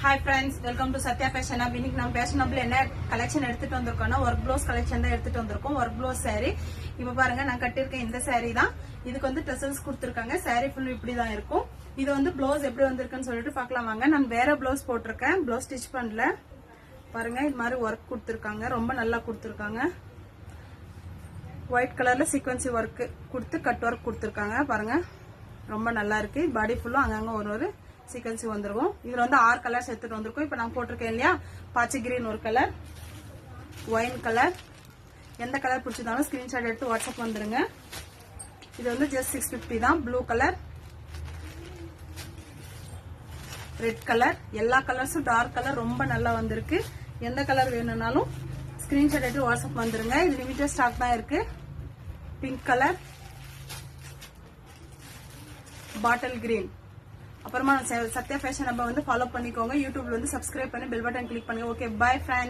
Hi friends, welcome to Satya Fashion Hub. இன்னைக்கு நம்ம fashionable என்ன கலெக்ஷன் எடுத்துட்டு வந்திருக்கோம்னா ஒர்க் ப்ளவுஸ் கலெக்ஷன் தான் எடுத்துட்டு வந்திருக்கோம். Work blouse saree. இப்போ பாருங்க நான் கட்டியிருக்கேன் இந்த saree தான். இதுக்கு வந்து டெசல்ஸ் கொடுத்திருக்காங்க. saree full இப்படி தான் இருக்கும். இது வந்து ப்ளவுஸ் எப்படி வந்திருக்குன்னு சொல்லிட்டு பார்க்கலாம் வாங்க. நான் வேற ப்ளவுஸ் போட்டிருக்கேன். ப்ளவுஸ் ஸ்டிட்ச் பண்ணல. பாருங்க இது மாதிரி ஒர்க் கொடுத்திருக்காங்க. ரொம்ப நல்லா கொடுத்திருக்காங்க. ஒயிட் கலர்ல சீக்வென்சி ஒர்க் கொடுத்து கட் ஒர்க் கொடுத்திருக்காங்க. பாருங்க ரொம்ப நல்லா இருக்கு. பாடி ஃபுல்லும் அங்கங்க ஒரு சீக்வன்சி வந்துருக்கும். இதுல வந்து 6 கலர்ஸ் எடுத்துட்டு வந்திருக்கும். இப்ப நான் போட்டிருக்கேன் இல்லையா, பச்சை கிரீன் ஒரு கலர், ஒயின் கலர். எந்த கலர் பிடிச்சிருந்தாலும் ஸ்கிரீன்ஷாட் எடுத்து வாட்ஸ்அப் வந்துருங்க. இது வந்து ஜஸ்ட் 650 தான். ப்ளூ கலர், ரெட் கலர், எல்லா கலர்ஸும் டார்க் கலர் ரொம்ப நல்லா வந்திருக்கு. எந்த கலர் வேணும்னாலும் ஸ்கிரீன்ஷாட் எடுத்து வாட்ஸ்அப் வந்துருங்க. இது லிமிட்டட் ஸ்டாக் தான் இருக்கு. Pink colour, bottle green. அப்புறமா சத்யா ஃபேஷன் ஹப்பை வந்து ஃபாலோ பண்ணிக்கோங்க. யூடியூப்ல வந்து சப்ஸ்கிரைப் பண்ணி பெல் பட்டன் கிளிக் பண்ணுங்க. Okay, bye friends.